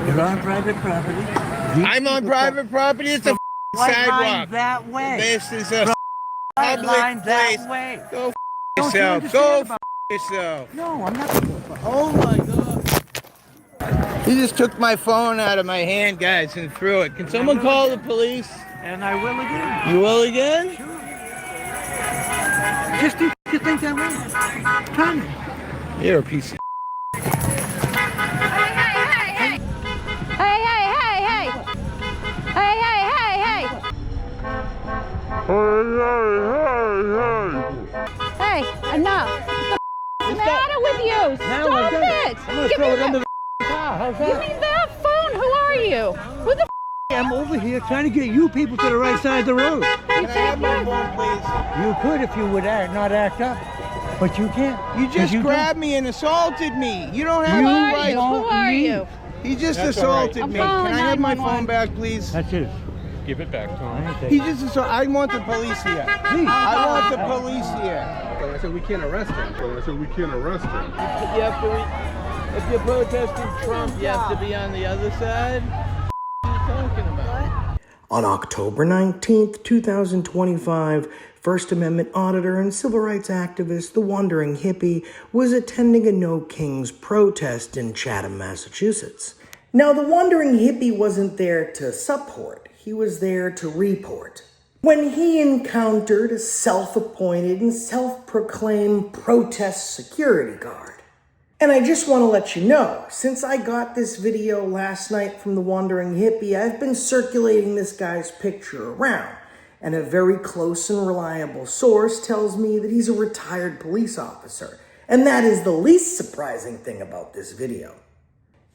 You're on private property. I'm on private property. It's a sidewalk. That way. This is a public line place. that way. Go Don't you yourself. understand Go about- yourself. No, I'm not. Oh my God. He just took my phone out of my hand, guys, and threw it. Can someone call the police? And I will again. You will again? Just you think that way? Try me. You're a piece of Hey, enough. What's the matter with you? Stop it. I'm going to throw it under the car. How's Give that? me that phone. Who are you? Who the I'm over here trying to get you people to the right side of the road. Can I have my phone, please? You could if you would not act up, but you can't. You just grabbed me and assaulted me. You don't have any rights. Who are you? He just assaulted me. Can calling I have my 911. phone back, please? That's it. Give it back to him. He just assaulted. I want the police here. I want the police here. I said we can't arrest him. You have to. If you're protesting Trump, you have to be on the other side. What are you talking about? On October 19th, 2025, First Amendment auditor and civil rights activist The Wandering Hippie was attending a No Kings protest in Chatham, Massachusetts. Now, The Wandering Hippie wasn't there to support, he was there to report. When he encountered a self-appointed and self-proclaimed protest security guard. And I just want to let you know, since I got this video last night from The Wandering Hippie, I've been circulating this guy's picture around. And a very close and reliable source tells me that he's a retired police officer. And that is the least surprising thing about this video.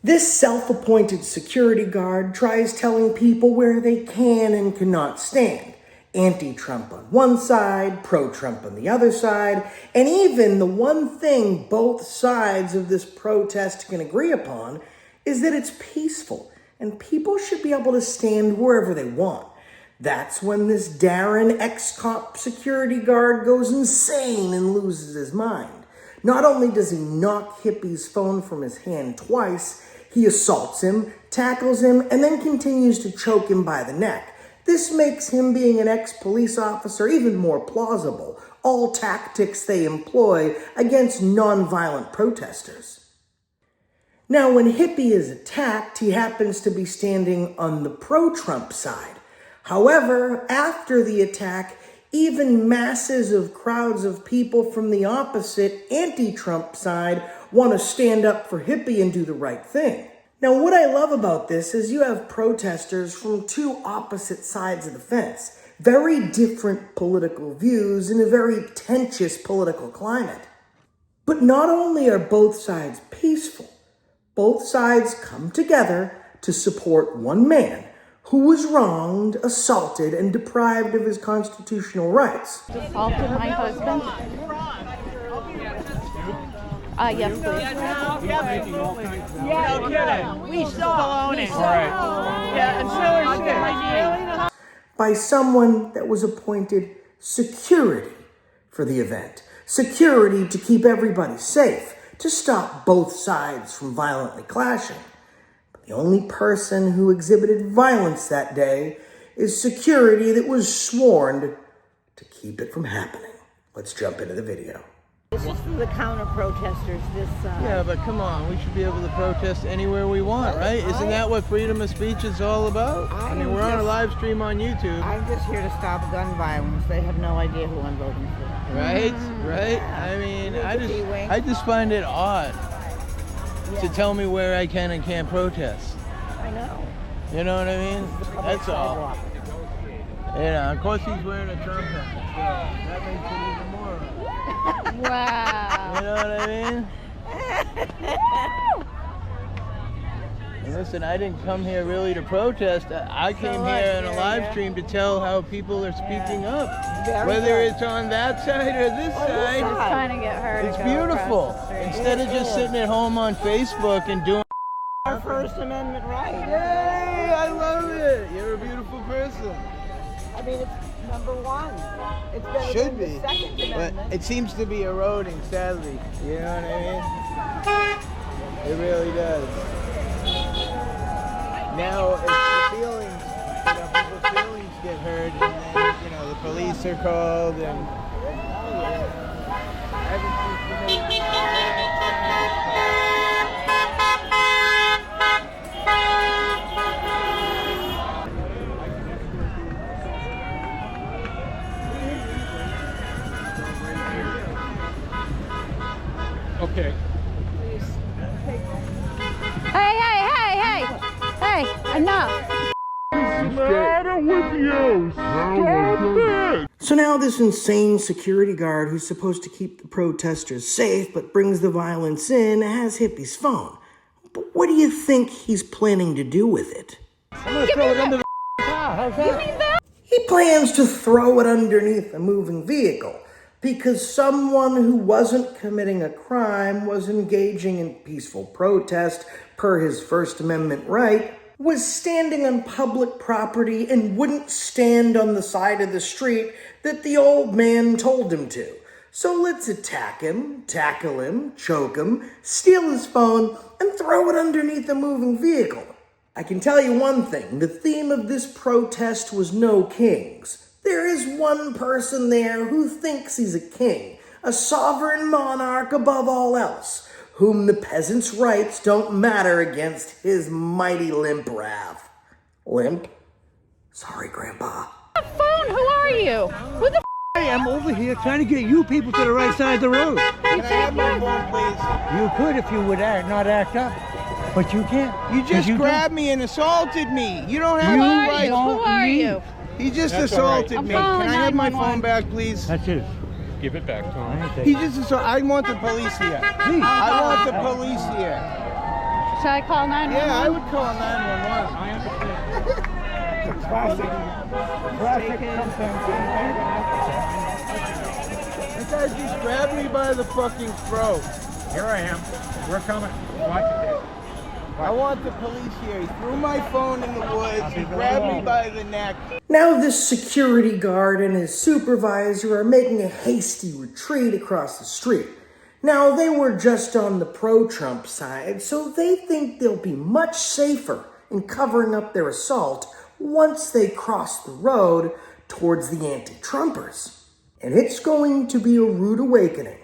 This self-appointed security guard tries telling people where they can and cannot stand. Anti-Trump on one side, pro-Trump on the other side, and even the one thing both sides of this protest can agree upon is that it's peaceful and people should be able to stand wherever they want. That's when this Darren ex-cop security guard goes insane and loses his mind. Not only does he knock Hippie's phone from his hand twice, he assaults him, tackles him, and then continues to choke him by the neck. This makes him being an ex-police officer even more plausible, all tactics they employ against non-violent protesters. Now, when Hippie is attacked, he happens to be standing on the pro-Trump side. However, after the attack, even masses of crowds of people from the opposite anti-Trump side want to stand up for Hippie and do the right thing. Now, what I love about this is you have protesters from two opposite sides of the fence, very different political views in a very tense political climate. But not only are both sides peaceful, both sides come together to support one man who was wronged, assaulted, and deprived of his constitutional rights. Assaulted my husband? Yes, please. Yeah, we saw it. Yeah, and so By someone that was appointed security for the event. Security to keep everybody safe, to stop both sides from violently clashing. But the only person who exhibited violence that day is security that was sworn to keep it from happening. Let's jump into the video. This is for the counter protesters. Yeah, but come on, we should be able to protest anywhere we want, right? Isn't that what freedom of speech is all about? I mean, we're on a live stream on YouTube. I'm just here to stop gun violence. They have no idea who I'm voting for. Right? I mean, I just find it odd to tell me where I can and can't protest. I know. You know what I mean? That's all. Of course he's wearing a Trump hat, so that makes it even more. Wow. You know what I mean? And listen, I didn't come here really to protest. I came here in a live stream to tell how people are speaking up. Whether it's on that side or this side. Just trying to get her to It's go beautiful. across the street. Instead of just sitting at home on Facebook and doing Our First Amendment right. Yay! I love it. You're a beautiful person. I mean, it's number one. It's better Should than be, the Second but Amendment. it seems to be eroding, sadly. You know what I mean? It really does. Now it's the feelings, people's feelings get hurt, and then, the police are called, and Okay. Hey, enough. So now this insane security guard who's supposed to keep the protesters safe but brings the violence in has Hippie's phone. But what do you think he's planning to do with it? I'm gonna throw it under the car. How's that? He plans to throw it underneath a moving vehicle because someone who wasn't committing a crime was engaging in peaceful protest per his First Amendment right, was standing on public property and wouldn't stand on the side of the street that the old man told him to. So let's attack him, tackle him, choke him, steal his phone, and throw it underneath a moving vehicle. I can tell you one thing, the theme of this protest was no kings. There is one person there who thinks he's a king, a sovereign monarch above all else, whom the peasants' rights don't matter against his mighty limp wrath. Limp? Sorry, Grandpa. Phone, who are you? Who the Hey, I'm over here trying to get you people to the right side of the road. Can I have my phone, please? You could if you would not act up, but you can't. You just grabbed me and assaulted me. You don't have any rights. Who are you? He just That's assaulted all right. me. I'm Can I have my 911. phone back, please? That's it. Give it back to him. He just assaulted. I want the police here. Please. I want the police here. Should I call 911? Yeah, I would call 911. I understand. Classic That guy just grabbed me by the fucking throat. Here I am. We're coming. Watch it, Dave. I want the police here. He threw my phone in the woods. He grabbed me by the neck. Now this security guard and his supervisor are making a hasty retreat across the street. Now they were just on the pro-Trump side, so they think they'll be much safer in covering up their assault once they cross the road towards the anti-Trumpers. And it's going to be a rude awakening.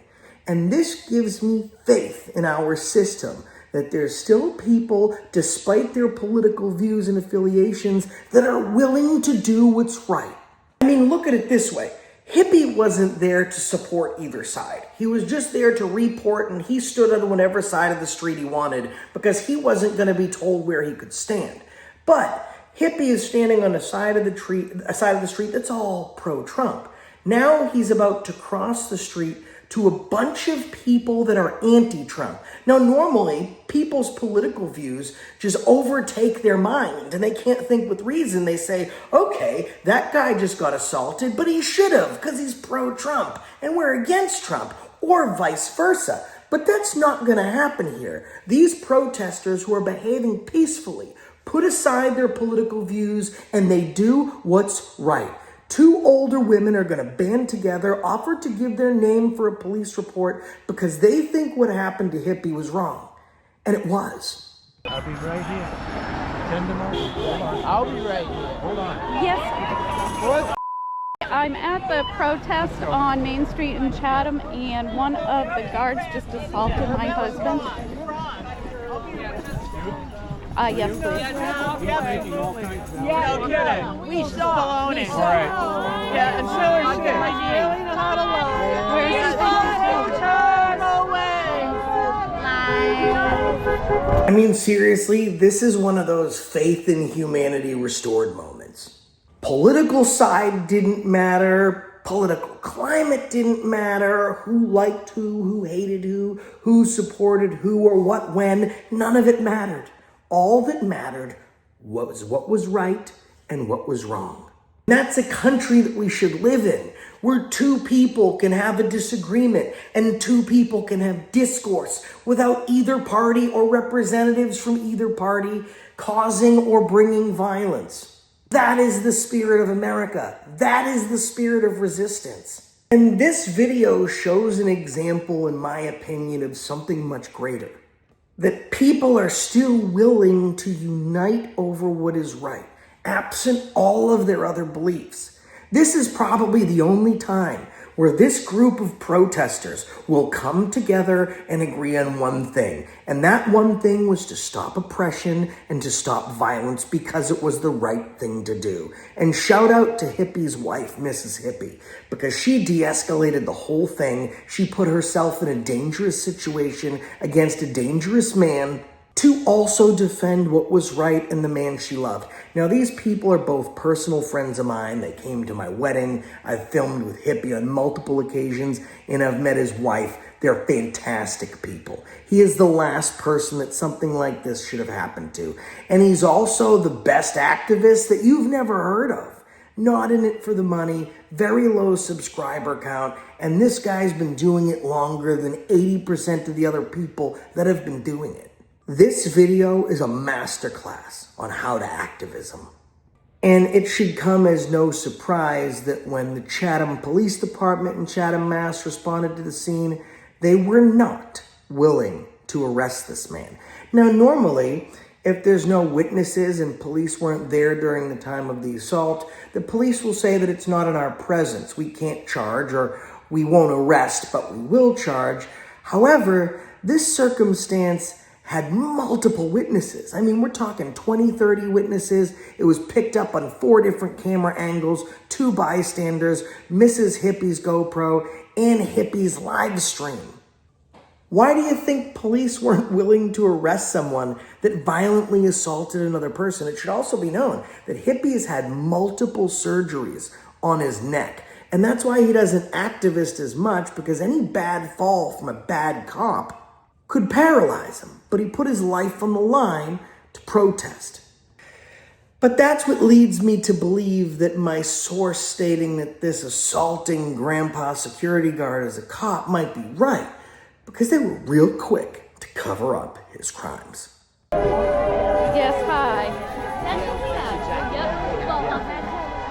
And this gives me faith in our system, that there's still people, despite their political views and affiliations, that are willing to do what's right. I mean, look at it this way. Hippie wasn't there to support either side. He was just there to report, and he stood on whatever side of the street he wanted because he wasn't going to be told where he could stand. But Hippie is standing on a side of the street that's all pro-Trump. Now he's about to cross the street to a bunch of people that are anti-Trump. Now, normally, people's political views just overtake their mind and they can't think with reason. They say, okay, that guy just got assaulted, but he should have because he's pro-Trump and we're against Trump, or vice versa. But that's not going to happen here. These protesters who are behaving peacefully put aside their political views and they do what's right. Two older women are going to band together, offer to give their name for a police report because they think what happened to Hippie was wrong. And it was. I'll be right here. Send them over. Hold on. I'll be right here. Hold on. Yes. What? I'm at the protest on Main Street in Chatham, and one of the guards just assaulted my husband. Yes, please. No kidding. We saw it. All right. Yeah, and so are she. Really not alone. Where's Turn away. I mean, seriously, this is one of those faith in humanity restored moments. Political side didn't matter. Political climate didn't matter. Who liked who hated who supported who, or what when. None of it mattered. All that mattered was what was right and what was wrong. And that's a country that we should live in, where two people can have a disagreement and two people can have discourse without either party or representatives from either party causing or bringing violence. That is the spirit of America. That is the spirit of resistance. And this video shows an example, in my opinion, of something much greater. that people are still willing to unite over what is right, absent all of their other beliefs. This is probably the only time where this group of protesters will come together and agree on one thing. And that one thing was to stop oppression and to stop violence because it was the right thing to do. And shout out to Hippie's wife, Mrs. Hippie, because she de-escalated the whole thing. She put herself in a dangerous situation against a dangerous man to also defend what was right and the man she loved. Now, these people are both personal friends of mine. They came to my wedding. I've filmed with Hippie on multiple occasions, and I've met his wife. They're fantastic people. He is the last person that something like this should have happened to. And he's also the best activist that you've never heard of. Not in it for the money, very low subscriber count, and this guy's been doing it longer than 80% of the other people that have been doing it. This video is a masterclass on how to activism. And it should come as no surprise that when the Chatham Police Department in Chatham, Mass. Responded to the scene, they were not willing to arrest this man. Now, normally, if there's no witnesses and police weren't there during the time of the assault, the police will say that it's not in our presence. We can't charge, or we won't arrest, but we will charge. However, this circumstance had multiple witnesses. I mean, we're talking 20, 30 witnesses. It was picked up on 4 different camera angles, 2 bystanders, Mrs. Hippie's GoPro, and Hippie's live stream. Why do you think police weren't willing to arrest someone that violently assaulted another person? It should also be known that Hippie has had multiple surgeries on his neck. And that's why he doesn't activist as much, because any bad fall from a bad cop could paralyze him, but he put his life on the line to protest. But that's what leads me to believe that my source stating that this assaulting grandpa security guard is a cop might be right, because they were real quick to cover up his crimes. Yes, hi.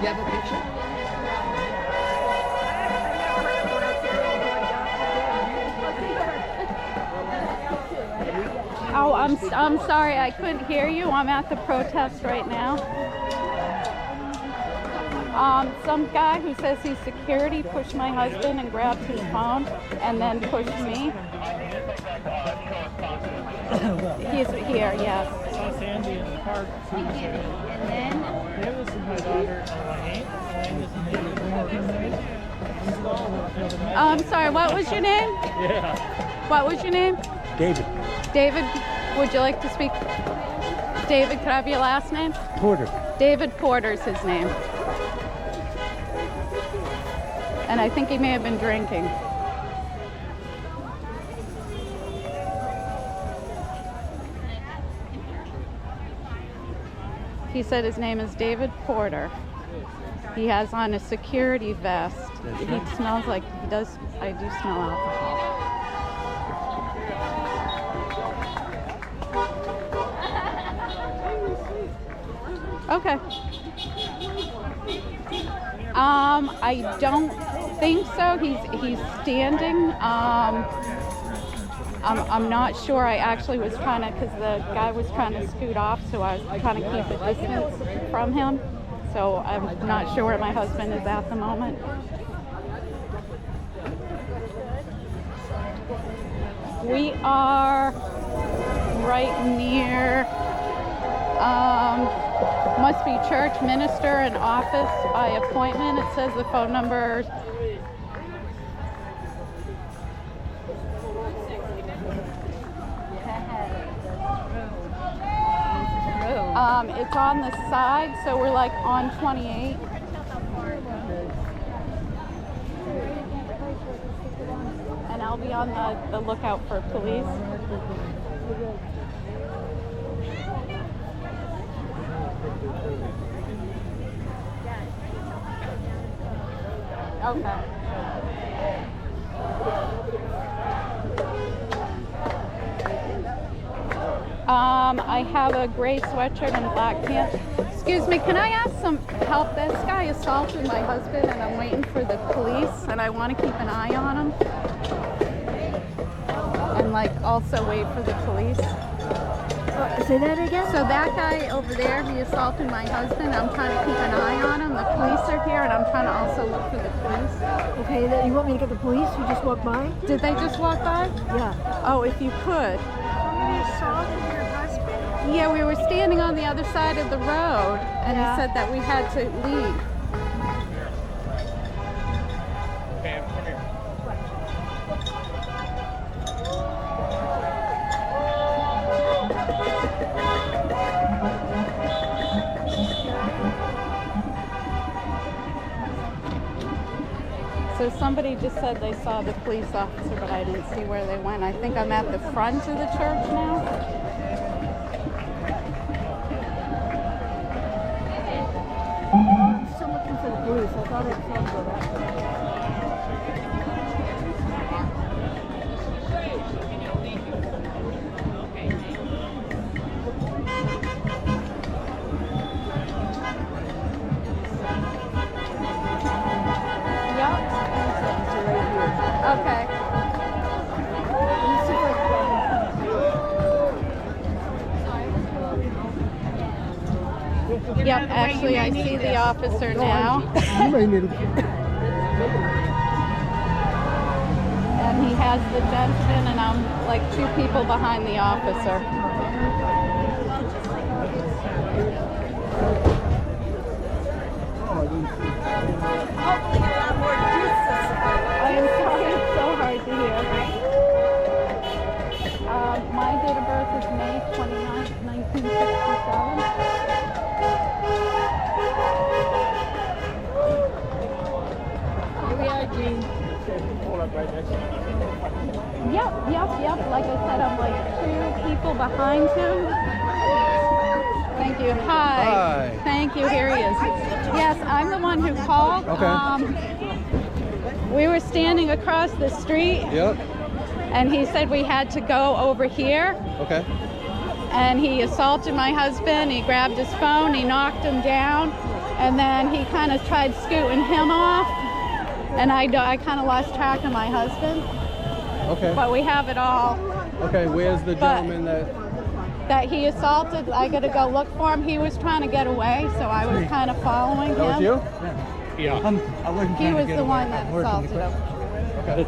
You have a picture? Oh, I'm sorry, I couldn't hear you. I'm at the protest right now. Some guy who says he's security pushed my husband and grabbed his phone and then pushed me. He's here, yes. Saw Sandy in the park. And then? This is my daughter, Elaine. I'm sorry, what was your name? Yeah. What was your name? David. David, would you like to speak? David, could I have your last name? Porter. David Porter's his name. And I think he may have been drinking. He said his name is David Porter. He has on a security vest. He smells like he does. I do smell alcohol. Okay. I don't think so. He's standing. I'm not sure. I actually was trying to, because the guy was trying to scoot off, so I was trying to keep a distance from him. So I'm not sure where my husband is at the moment. We are right near, must be church minister and office by appointment. It says the phone number. It's on the side, so we're like on 28. And I'll be on the lookout for police. Okay. I have a gray sweatshirt and black pants. Excuse me, can I ask some help? This guy assaulted my husband and I'm waiting for the police and I want to keep an eye on him. And and like also wait for the police. Say that again? So that guy over there, he assaulted my husband. I'm trying to keep an eye on him. The police are here, and I'm trying to also look for the police. Okay, then you want me to get the police who just walked by? Did they just walk by? Yeah. Oh, if you could. You assaulted your husband? Yeah, we were standing on the other side of the road, and he said that we had to leave. Pam, come here. So somebody just said they saw the police officer, but I didn't see where they went. I think I'm at the front of the church now. I'm still looking for the police. I thought I saw them go that way. Okay. Yep, actually I see the officer now. You may need And he has the gentleman, and I'm like 2 people behind the officer. I am sorry, it's so hard to hear. My date of birth is May 29th, 1967. Here we are, Jean. Yep. Like I said, I'm like 2 people behind him. Thank you. Hi. Thank you. Here he is. Yes, I'm the one who called. Okay. We were standing across the street. Yep. And he said we had to go over here. Okay. And he assaulted my husband. He grabbed his phone. He knocked him down. And then he kind of tried scooting him off. And I kind of lost track of my husband. Okay. But we have it all. Okay, where's the gentleman That he assaulted? I got to go look for him. He was trying to get away, so I was kind of following him. That was you? Yeah. He was the one that assaulted him. Okay.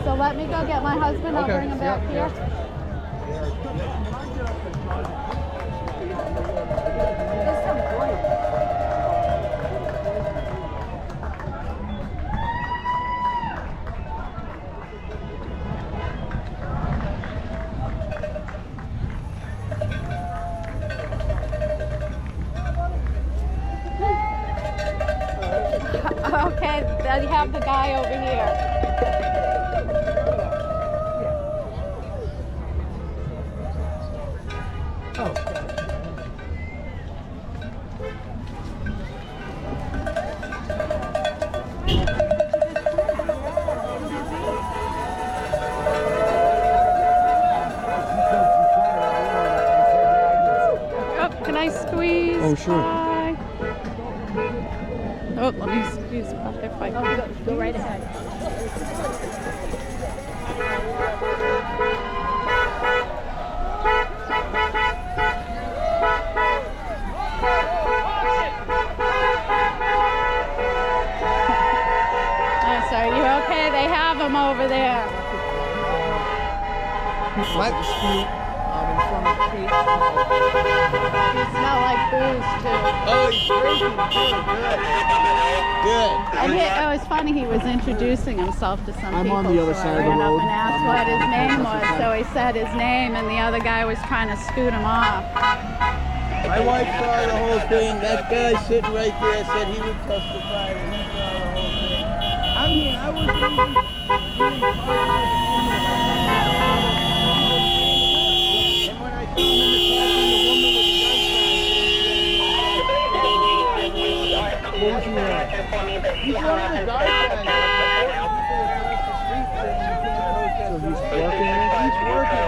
So let me go get my husband. I'll Okay. bring him back here. Okay, they have the guy over here. Oh, can I squeeze? Oh, sure. Hi. Oh, let me squeeze if I can. Go right ahead. Oh, so are you okay? They have him over there. You smell like booze too. Oh, he's drinking too. Good. And it was funny, he was introducing himself to some people. on the other so side I of the ran road. up and asked what his name was. So he said his name, and the other guy was trying to scoot him off. My wife saw the whole thing. That guy sitting right there said he would testify and he saw the whole thing. I mean, I wasn't even doing and when I saw him attacking the woman with the gun What was he wearing? he's one of the guard guys. So he's working? He's working.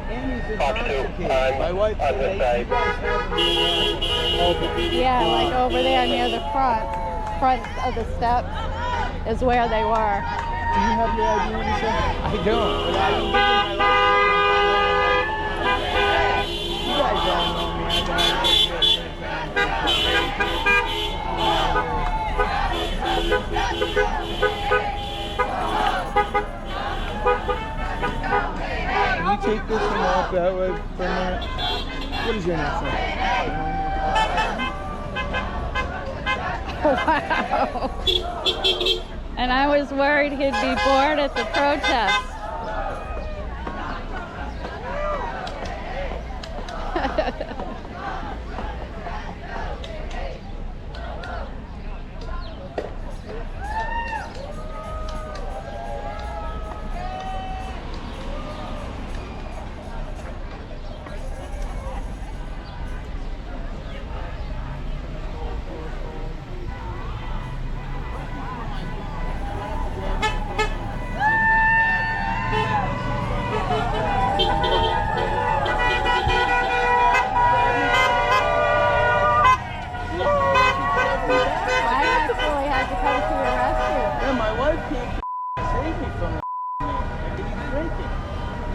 And he's intoxicated. My wife said, hey, you guys have me. Yeah, like over there near the front of the steps is where they were. Do you have your ID with you, sir? I don't, but I can give you my license. You guys all know me. I've Can you take this and walk that way for a minute? What is your name, sir? Wow. And I was worried he'd be bored at the protest.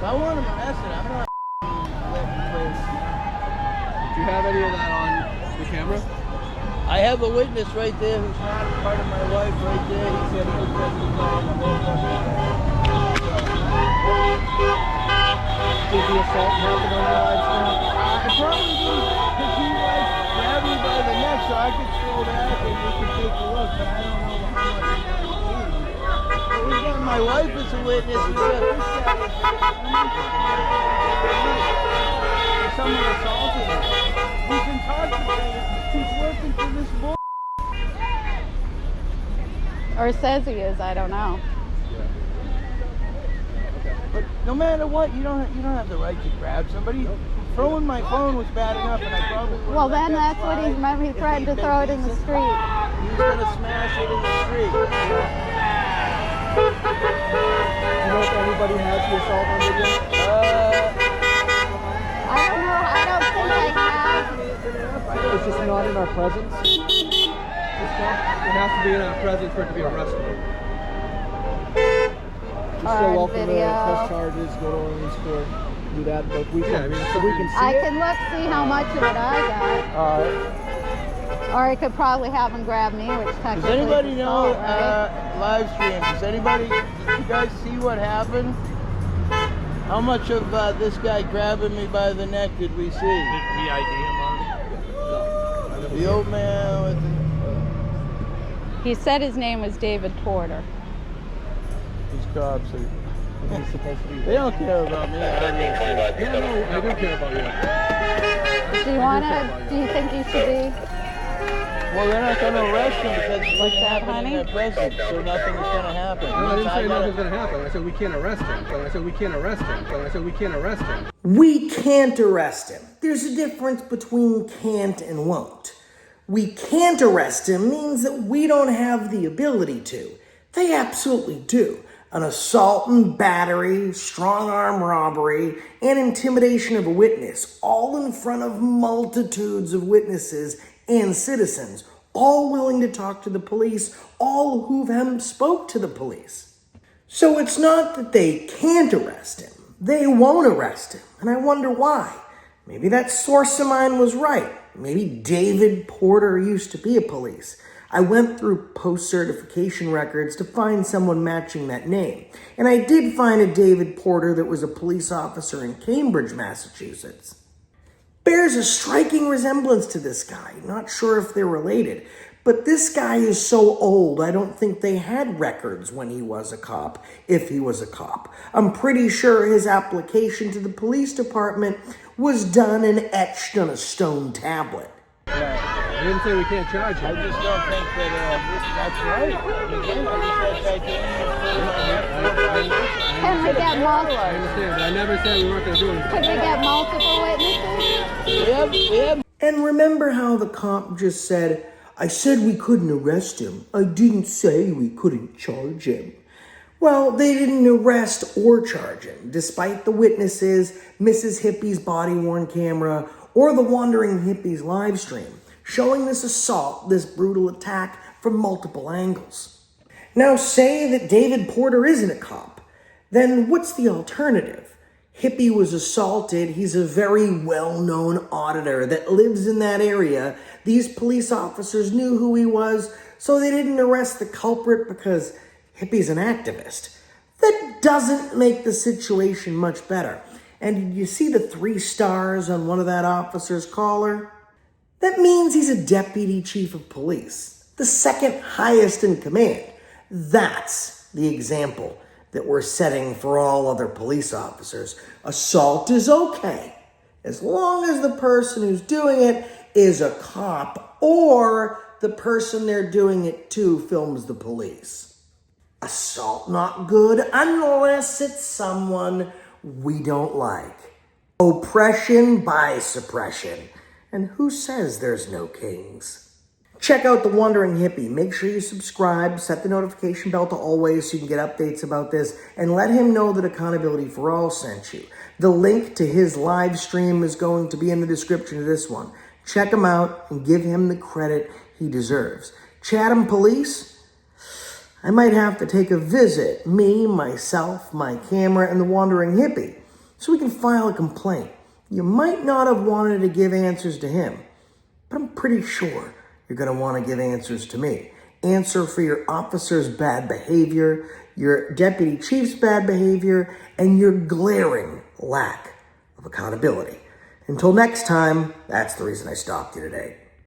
I want him arrested. I'm not letting place. Do you have any of that on the camera? I have a witness right there who's not part of my wife right there. He said he was Did the assault happen on your live stream? I probably did, because he grabbed me by the neck so I could scroll back and we could take a look, but I don't know how much he we got my wife as a witness. We got this guy. Someone assaulted him. He's intoxicated. He's working for this bull. Or says he is, I don't know. But no matter what, you don't have the right to grab somebody. Throwing my phone was bad enough, and I probably would. Well, then that's what he remember. He threatened to throw it in the street. He was gonna smash it in the street. Do you know if anybody has the assault on video? I don't know. I don't think I have. It's just not in our presence. It has to be in our presence for it to be arrestable. You're still welcome to press charges, go to Orleans Court, do that, but we can, so we can see I can look, see how much of it I got. Or I could probably have him grab me, which technically does anybody is know assault, right? live stream? Did you guys see what happened? How much of this guy grabbing me by the neck did we see? Did we ID him already? The old man with the... He said his name was David Porter. These cops are... he's supposed to be. They don't care about me. No, I do care about you. Do you think he should be? Well, they're not going to arrest him because it's What's that, happening honey? in their presence, so nothing is going to happen. No, I didn't say nothing's going to happen. I said we can't arrest him. I said we can't arrest him. I said we can't arrest him. We can't arrest him. There's a difference between can't and won't. We can't arrest him means that we don't have the ability to. They absolutely do. An assault and battery, strong-arm robbery, and intimidation of a witness, all in front of multitudes of witnesses and citizens, all willing to talk to the police, all who've spoke to the police. So it's not that they can't arrest him. They won't arrest him, and I wonder why. Maybe that source of mine was right. Maybe David Porter used to be a police. I went through post-certification records to find someone matching that name, and I did find a David Porter that was a police officer in Cambridge, Massachusetts. Bears a striking resemblance to this guy. Not sure if they're related, but this guy is so old, I don't think they had records when he was a cop, if he was a cop. I'm pretty sure his application to the police department was done and etched on a stone tablet. I didn't say we can't charge him. I just don't think that that's right. Again, I just Can we get multiple? I understand, but I never said we weren't going to do anything. Could we get multiple witnesses? we have. And remember how the cop just said, I said we couldn't arrest him. I didn't say we couldn't charge him. Well, they didn't arrest or charge him, despite the witnesses, Mrs. Hippie's body-worn camera, or the Wandering Hippie's live stream, showing this assault, this brutal attack from multiple angles. Now say that David Porter isn't a cop. Then what's the alternative? Hippie was assaulted. He's a very well-known auditor that lives in that area. These police officers knew who he was, so they didn't arrest the culprit because Hippie's an activist. That doesn't make the situation much better. And did you see the 3 stars on one of that officer's collar? That means he's a deputy chief of police, the second highest in command. That's the example that we're setting for all other police officers. Assault is okay, as long as the person who's doing it is a cop or the person they're doing it to films the police. Assault not good unless it's someone we don't like. Oppression by suppression. And who says there's no kings? Check out The Wandering Hippie. Make sure you subscribe, set the notification bell to always so you can get updates about this, and let him know that Accountability for All sent you. The link to his live stream is going to be in the description of this one. Check him out and give him the credit he deserves. Chatham Police, I might have to take a visit, me, myself, my camera, and The Wandering Hippie, so we can file a complaint. You might not have wanted to give answers to him, but I'm pretty sure you're going to want to give answers to me. Answer for your officer's bad behavior, your deputy chief's bad behavior, and your glaring lack of accountability. Until next time, that's the reason I stopped you today.